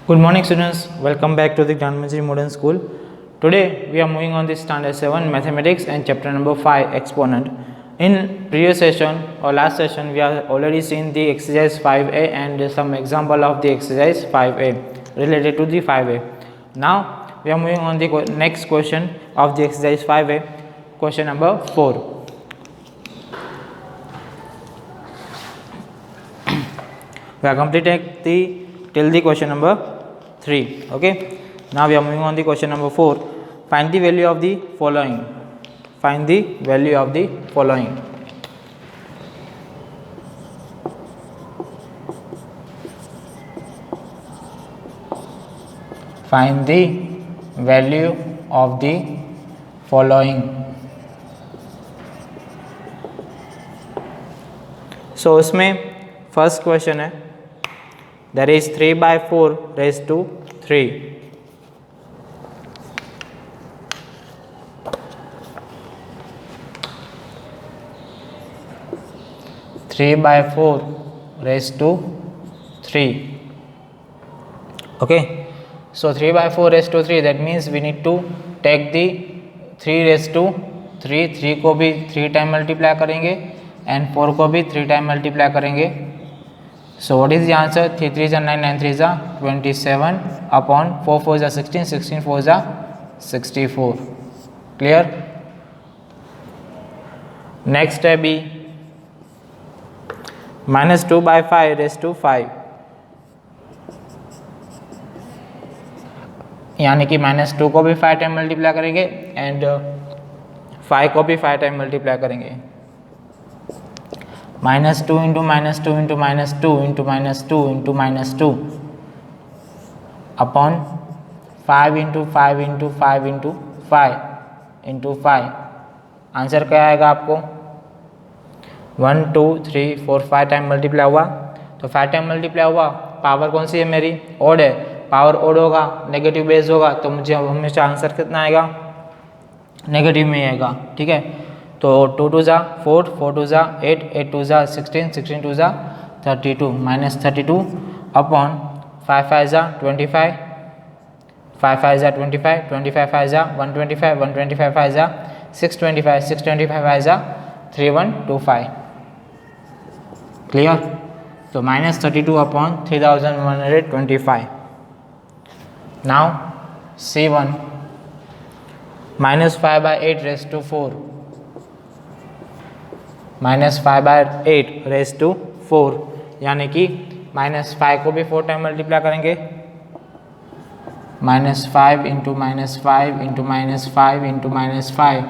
Good morning students, welcome back to the Gyanmanjari Modern School. Today we are moving on the standard 7 mathematics and chapter number 5 exponent. In previous session or last session we have already seen the exercise 5a and some example of the exercise 5a related to the 5a. Now we are moving on the next question of the exercise 5a, question number 4. We are completing till the question number 3. Okay, now we are moving on the question number 4. Find the value of the following. Find the value of the following. Find the value of the following. So इसमें first question है, that is 3/4 raised to 3. 3/4 raised to 3. Okay, so 3/4 raised to 3, that means we need to take the 3 raised to 3. 3 को भी 3 time multiply करेंगे and 4 को भी 3 time multiply करेंगे. So what is the answer? 3 3 is 9, 9 3 is 27 upon 4 4 is 16, 16 4 is 64. Clear? Next है B, -2/5 raised to 5. यानी कि -2 को भी 5 टाइम मल्टीप्लाई करेंगे एंड 5 को भी 5 टाइम मल्टीप्लाई करेंगे. -2 into -2 into -2 into -2 into -2 upon 5 into 5 into 5 into 5 into 5. Answer क्या आएगा आपको? 1 2 3 4 5 टाइम मल्टीप्लाई हुआ, तो 5 टाइम मल्टीप्लाई हुआ. पावर कौन सी है मेरी? ओड है. पावर ओड होगा, नेगेटिव बेस होगा, तो मुझे हमेशा आंसर कितना आएगा? नेगेटिव में आएगा. ठीक है, तो 2 2 जा 4, 4 2 जा 8, 8 2 जा 16, 16 2 जा 32, -32 अपॉन 5 5 जा 25, 5 5 जा 25, 25 5 जा 125, 125 5 जा 625, 625 5 जा 3125. क्लियर? तो -32 upon 3125. Now C1, -5/8 raised to 4. -5/8 raised to 4, यानी कि -5 को भी 4 टाइम मल्टीप्लाई करेंगे. -5 into -5 into -5 into -5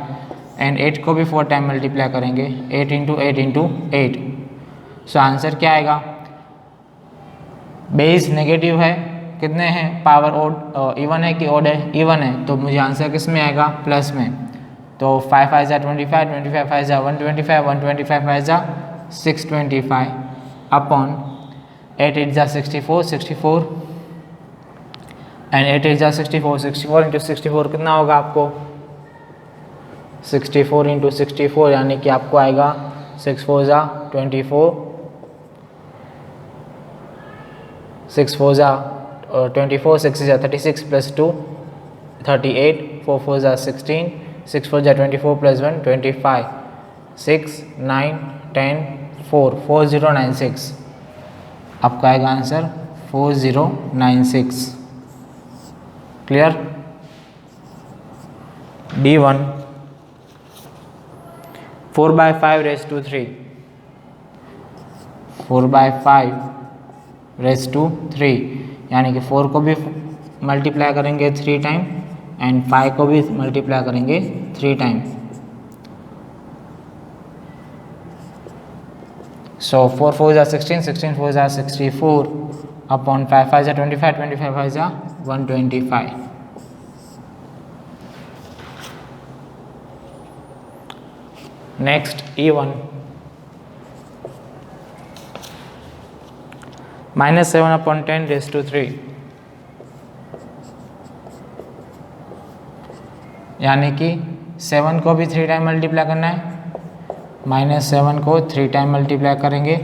एंड 8 को भी 4 टाइम मल्टीप्लाई करेंगे. 8 into 8 into 8. सो आंसर क्या आएगा? बेस नेगेटिव है, कितने हैं? पावर ओड इवन है कि ओड है? इवन है, तो मुझे आंसर किस में आएगा? प्लस में. तो 5 5 जा 25, 25 5 जा 125, 125 5 जा 625 अपॉन 8 8 जा 64, 64 एंड 8 8 जा 64, 64 इंटू 64 कितना होगा आपको? 64 इंटू 64 यानी कि आपको आएगा 6 4 जा 24, 6 4 जा 24, 6 जा 36 प्लस 2 38, 4 4 जा 16, 6 4 जा 24 प्लस 1 25, 6 9 10 4 4096. आपका आएगा answer 4096. Clear? B1, 4/5 raised to 3. 4/5 raised to 3, यानी कि 4 को भी मल्टीप्लाई करेंगे 3 टाइम एंड 5 को भी मल्टीप्लाई करेंगे 3 टाइम. सो 4 4 जा 16, 16 4 जा 64 अपॉन 5 5 जा 25, 25 5 जा 125. Next E1, -7 upon 10 raised to 3, यानी कि 7 को भी 3 टाइम मल्टीप्लाई करना है. -7 को 3 टाइम मल्टीप्लाई करेंगे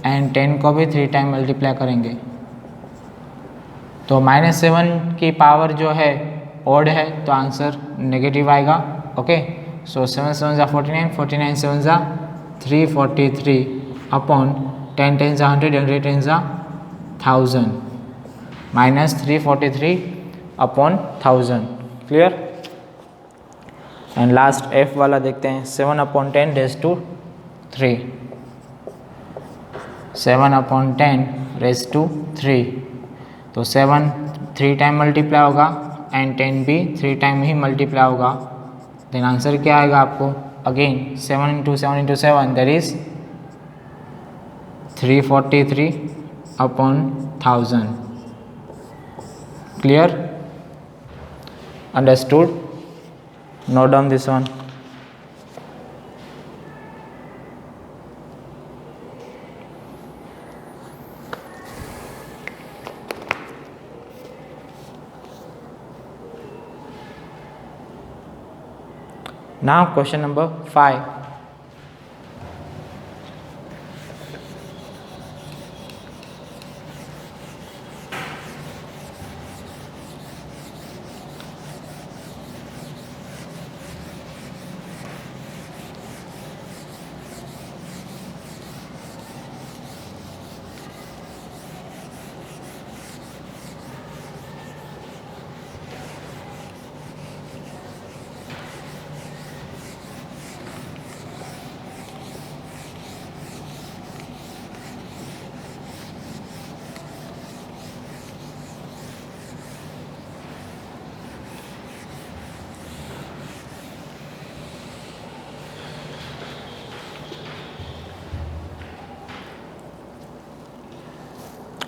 एंड 10 को भी 3 टाइम मल्टीप्लाई करेंगे. तो -7 की पावर जो है ऑड है तो आंसर नेगेटिव आएगा। ओके, सो 7 7 ज़ा 49, 49 7 ज़ा 343 अपॉन 10 10 ज़ा 100, 100 10 ज़ा 1000 -343 upon 1000। Clear. And last f वाला देखते हैं। 7 upon 10 raise to 3, 7 upon 10 raise to 3। तो 7 3 टाइम मल्टीप्लाई होगा एंड 10 भी 3 टाइम ही मल्टीप्लाई होगा। देन आंसर क्या आएगा आपको? Again 7 into 7 into 7 that is 343 upon 1000। Clear? Understood? Note down this one. Now question number 5.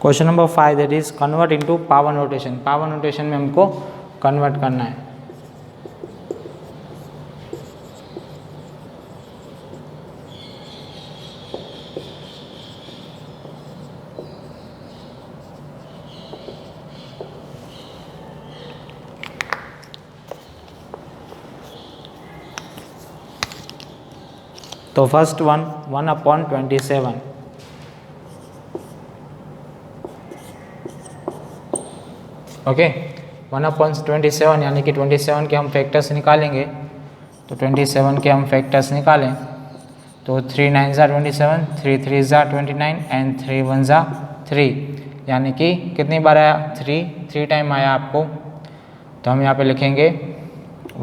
Question number 5 that is convert into power notation. Power notation में हमको convert करना है। तो फर्स्ट वन 1/27। ओके, 1/27 यानी कि 27 के हम फैक्टर्स निकालेंगे। तो 27 के हम फैक्टर्स निकालें तो 3 9 ज़ा 27, 3 3 ज़ा 29 एंड 3 1 ज़ा 3, यानी कि कितनी बार आया? 3 टाइम आया आपको। तो हम यहाँ पे लिखेंगे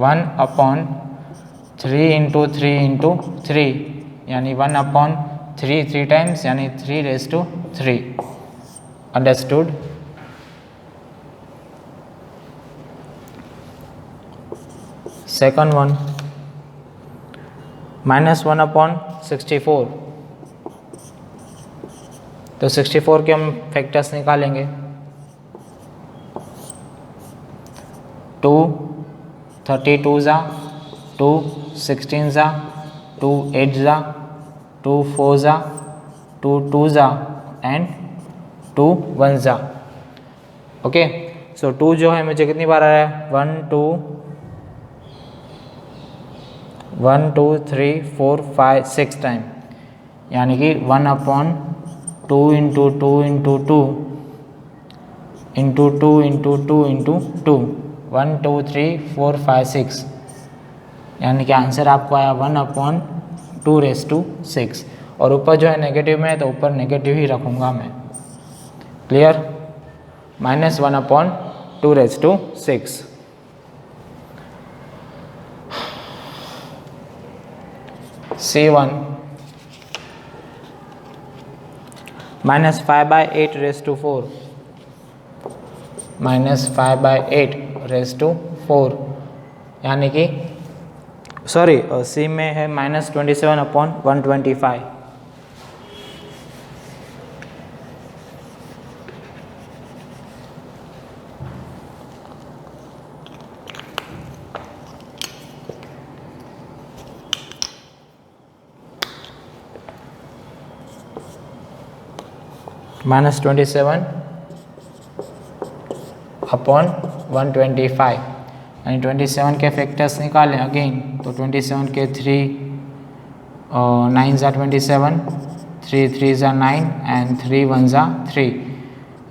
1/3 इंटू 3 इंटू 3, यानी 1/3 3 टाइम्स, यानी 3⁻3। अंडरस्टूड? Second one -1/64। तो 64 के हम फैक्टर्स निकालेंगे। 2 32 ज़ा 2 16 ज़ा 2 8 ज़ा 2 4 ज़ा 2 2 ज़ा एंड 2 1 ज़ा। ओके, सो 2 जो है मुझे कितनी बार आया? 1 2 3 4 5 6 टाइम, यानी कि 1/2 into 2 into 2 into 2 into 2 into 2, 1 2 3 4 5 6, यानी कि आंसर आपको आया 1/2⁻6। और ऊपर जो है नेगेटिव में है तो ऊपर नेगेटिव ही रखूँगा मैं। क्लियर? -1/2⁻6। C1 -5/8⁻4, -5/8⁻4, यानी कि सॉरी सी में है -27/125। -27/125, यानी 27 के फैक्टर्स निकालें अगेन। तो 27 के 3 9 ज़ा 27, 3 3 ज़ा 9 एंड 3 1 ज़ा 3,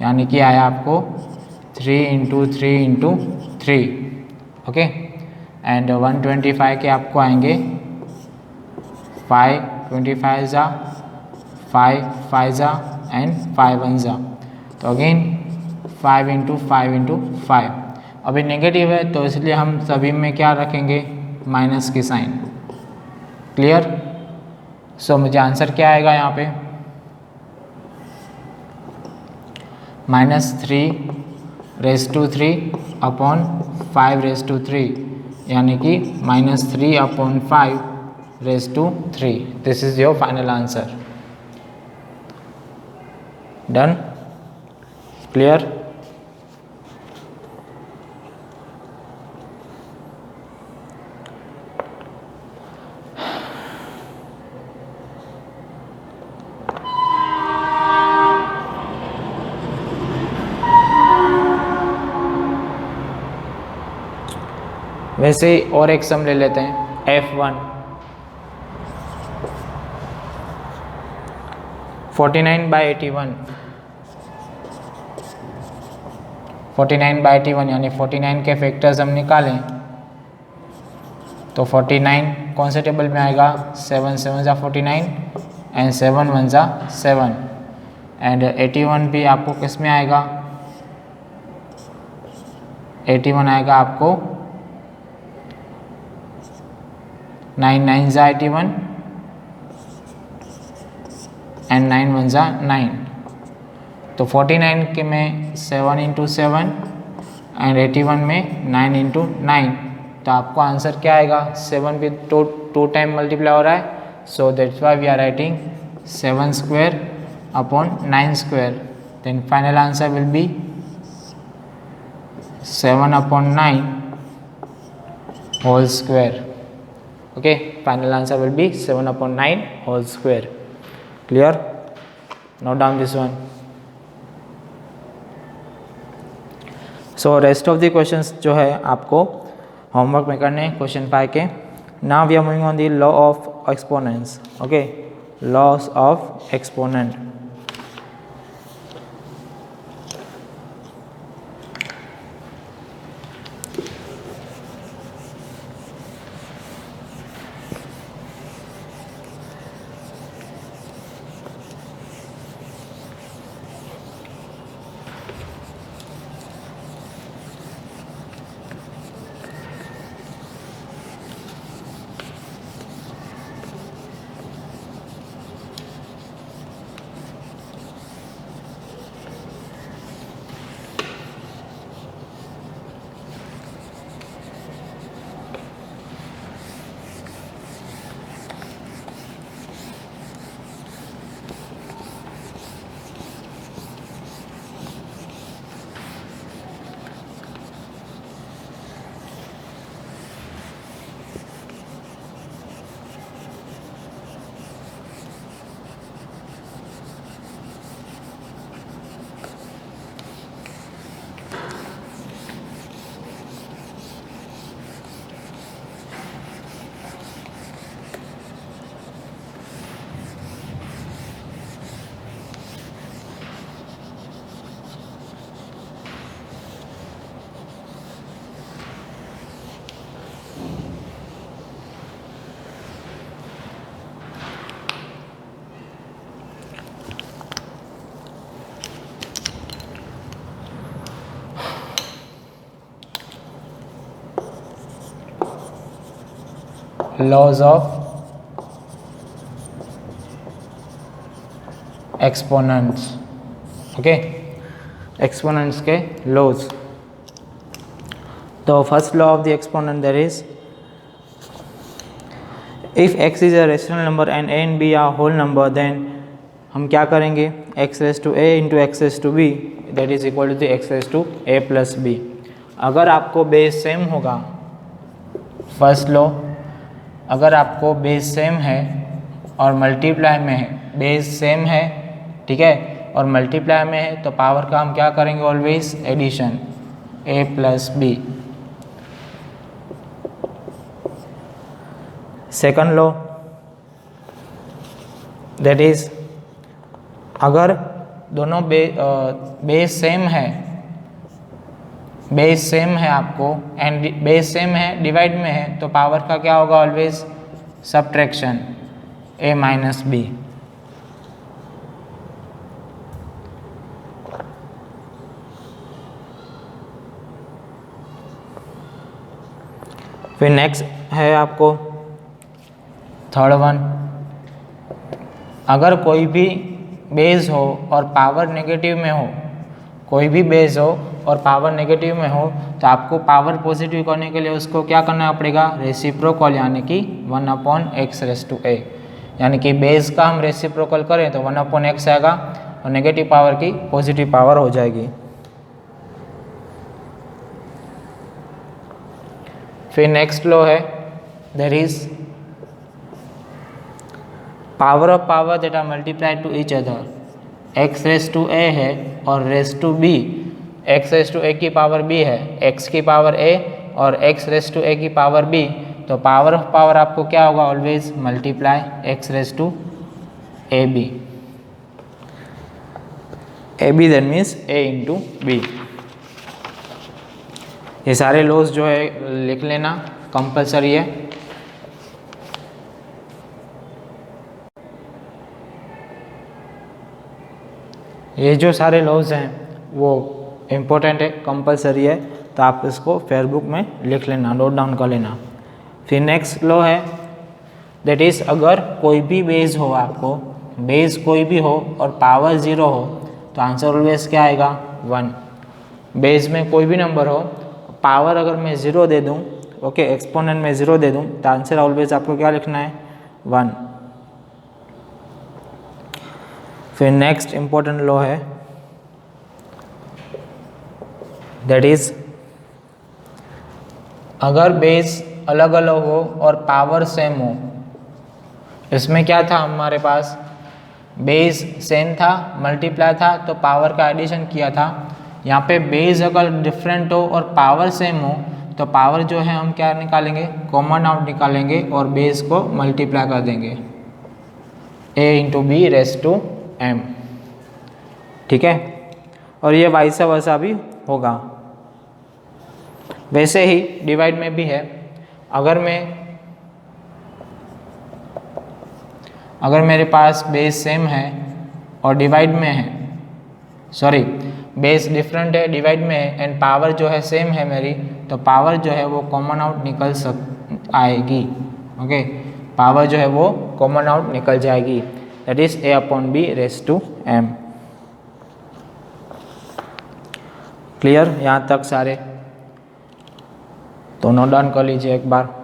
यानी कि आया आपको 3 इंटू 3 इंटू 3, ओके। एंड 125 के आपको आएंगे 5 25 ज़ा 5 5 ज़ा एंड 5 1 ज़ा, तो अगेन 5 इंटू 5 इंटू 5। अभी नेगेटिव है तो इसलिए हम सभी में क्या रखेंगे, माइनस की साइन। क्लियर? सो मुझे आंसर क्या आएगा यहाँ पे, -3^3 अपॉन 5^3, यानी कि -3/5^3। This is your final answer. Done? Clear? वैसे और एक सम ले लेते हैं, F1 49/81, 49/81 यानी 49 के फैक्टर्स हम निकालें तो 49 कौन से टेबल में आएगा, 7 7 ज़ा 49 एंड 7 1 ज़ा 7, एंड 81 भी आपको किस में आएगा, 81 आएगा आपको 9 9 ज़ा 81 एंड 9 1 ज़ा 9, तो 49 के में 7 इंटू 7 एंड 81 में 9 इंटू 9, तो आपको आंसर क्या आएगा, 7 भी टू टाइम मल्टीप्लाई हो रहा है, so that's why we are writing 7 square upon 9 square, then final answer will be 7/9 whole square. Okay, final answer will be 7/9 whole square. Clear? Note down this one. So rest of the questions जो है आपको homework में करने हैं question 5 के। Now we are moving on the law of exponents. Okay, laws of exponent. Laws of exponents. Okay, exponents के laws. तो first law of the exponent that is if x is a rational number and a and b are whole number, then हम क्या करेंगे, x raise to a into x raise to b that is equal to x raise to a plus b। अगर आपको base same होगा, first law, अगर आपको base same है और मल्टीप्लाई में है, बेस सेम है, ठीक है, और मल्टीप्लाई में है, तो पावर का हम क्या करेंगे, always addition, a plus b. Second law that is अगर दोनों बेस सेम है बेस सेम है आपको एंड बेस सेम है, डिवाइड में है, तो पावर का क्या होगा always subtraction a minus b. फिर नेक्स्ट है आपको थर्ड वन, अगर कोई भी बेस हो और पावर नेगेटिव में हो, कोई भी बेस हो और पावर नेगेटिव में हो, तो आपको पावर पॉजिटिव करने के लिए उसको क्या करना पड़ेगा, रेसिप्रोकल यानी कि 1/x⁴a, यानी कि बेस का हम रेसिप्रोकल करें तो 1/x आएगा और नेगेटिव पावर की पॉजिटिव पावर हो जाएगी। फिर नेक्स्ट लॉ है that is power of power that are multiplied to each other, x⁴a है और रेस टू b, x⁴a की पावर b है, x की पावर a और x⁴a की पावर b, तो पावर ऑफ पावर आपको क्या होगा always multiply x⁴ab, ab that means a into b। ये सारे लॉज जो है लिख लेना, कंपलसरी है। ये जो सारे लॉज हैं वो इम्पोर्टेंट है, कंपलसरी है, तो आप इसको फेयर बुक में लिख लेना, नोट डाउन कर लेना। फिर नेक्स्ट लॉ है दैट इज़ अगर कोई भी बेस हो, आपको बेस कोई भी हो और पावर 0 हो, तो आंसर ऑलवेज क्या आएगा 1। बेस में कोई भी नंबर हो, पावर अगर मैं 0 दे दूँ, ओके, एक्सपोनेंट में 0 दे दूँ, तो आंसर ऑलवेज आपको क्या लिखना है 1। फिर नेक्स्ट इंपॉर्टेंट लॉ है दैट इज अगर बेस अलग अलग हो और पावर सेम हो, इसमें क्या था हमारे पास, बेस सेम था, मल्टीप्लाई था, तो पावर का एडिशन किया था। यहाँ पे बेस अगर डिफरेंट हो और पावर सेम हो, तो पावर जो है हम क्या निकालेंगे, कॉमन आउट निकालेंगे और बेस को मल्टीप्लाई कर देंगे, a into b raise to m, ठीक है। और ये वाइस वर्सा भी होगा। वैसे ही डिवाइड में भी है, अगर मेरे पास बेस सेम है और डिवाइड में है, सॉरी बेस डिफरेंट है डिवाइड में है एंड पावर जो है सेम है मेरी, तो पावर जो है वो कॉमन आउट निकल आएगी, ओके, पावर जो है वो कॉमन आउट निकल जाएगी, that is a/b raise to m। Clear यहाँ तक सारे, तो नोट डाउन कर लीजिए एक बार।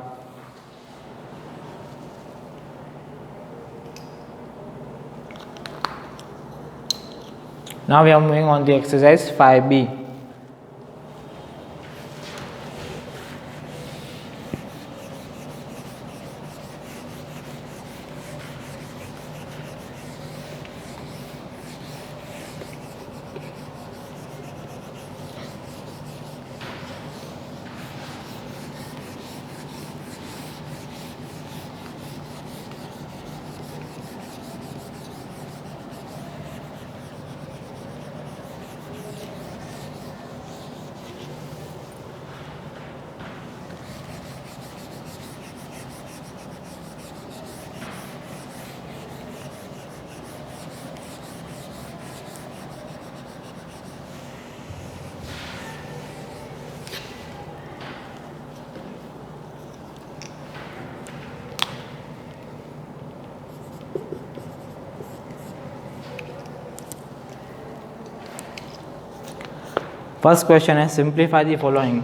Now we are moving on the exercise 5b. First question है सिंप्लीफाई द फॉलोइंग।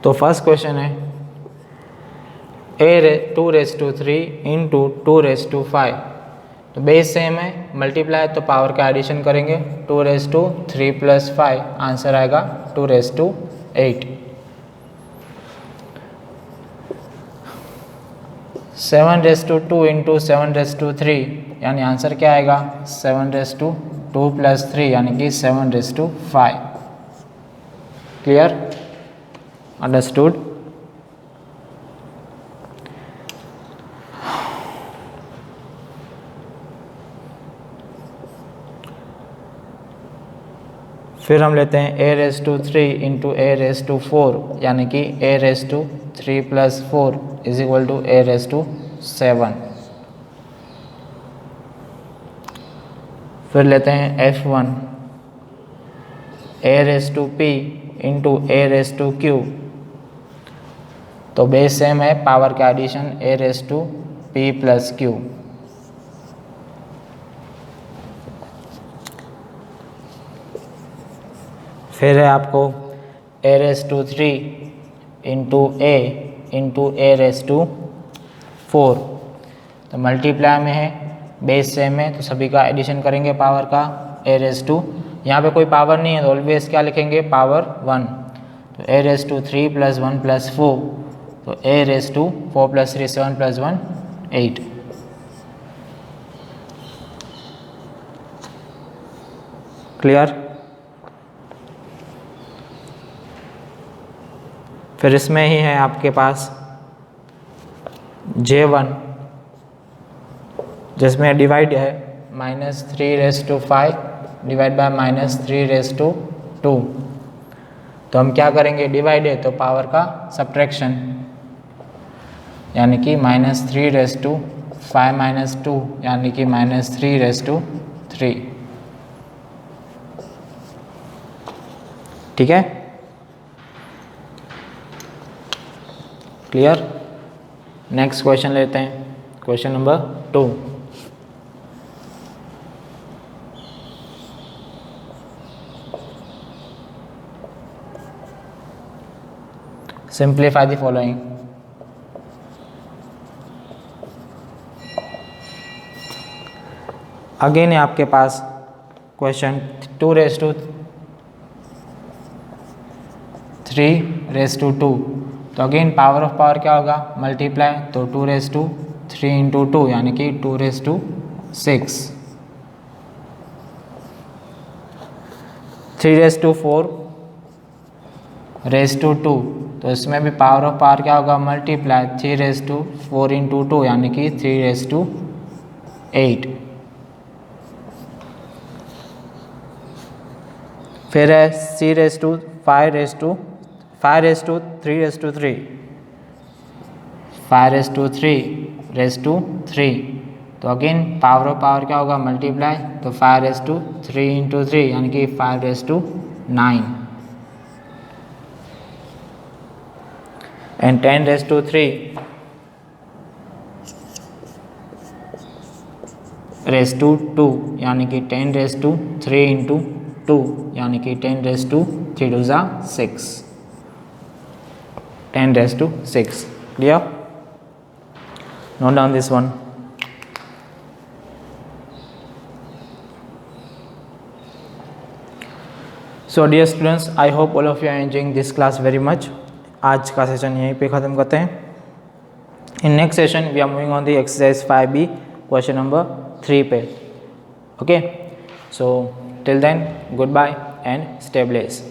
तो फर्स्ट क्वेश्चन है a⁴ इंटू 2⁵, तो बेस सेम है, मल्टीप्लाई तो पावर का एडिशन करेंगे, 2⁵ + 5 आंसर आएगा 2⁸ 7⁻² इंटू 7⁻³ यानी आंसर क्या आएगा 7⁻² + 3 यानी कि 7⁻5। Clear, understood. फिर हम लेते हैं a raise to 3 into a raise to 4, यानी कि a raise to 3 plus 4 is equal to a raise to 7। फिर लेते हैं f1 a raise to p into a raise to q, तो बेस सेम है, पावर का addition a raise to p plus q। फिर है आपको a raise to 3 into a raise to 4, तो मल्टीप्लाई में है, बेस सेम है, तो सभी का एडिशन करेंगे पावर का a रेस टू, यहाँ पे कोई पावर नहीं है तो ऑलवेज क्या लिखेंगे, पावर 1, तो a raise to 3 plus 1 plus 4, तो a raise to 4 plus 3 7 plus 1 8। Clear. फिर इसमें ही है आपके पास J1, जिसमें डिवाइड है -3 raise to 5 divide by -3 raise to 2, तो हम क्या करेंगे, डिवाइड है तो पावर का सब्ट्रैक्शन, यानी कि -3 रेस टू 5 माइनस 2 यानी कि -3 रेस टू 3। ठीक है, क्लियर। नेक्स्ट क्वेश्चन लेते हैं, question number 2। Simplify the following. Again है आपके पास question 2 raise to 3 raise to 2, तो अगेन पावर ऑफ पावर क्या होगा, मल्टीप्लाई, तो 2 रेस टू 3 इंटू 2 यानी कि 2 raise to 6, 3 raise to 4 raise to 2, तो इसमें भी पावर ऑफ पावर क्या होगा, मल्टीप्लाई, 3 रेस टू 4 इंटू 2 यानी कि 3 रेस टू 8। फिर है C raise to 5 raise to 3 raise to 3, 5 raise to 3 raise to 3, तो अगेन पावर ऑफ पावर क्या होगा, मल्टीप्लाई, तो 5 रेस टू 3 इंटू 3 यानी कि 5 raise to 9, and 10 raise to 3 raise to 2 यानी कि 10 रेस टू 3 इंटू 2 यानी कि 10 raise to 3 2 6, 10 raise to 6। Clear, note down this one. So dear students, I hope all of you are enjoying this class very much. आज का session यहीं पे ख़त्म करते हैं। In next session we are moving on the exercise 5B question number 3 पे। Okay, so till then goodbye and stay blessed.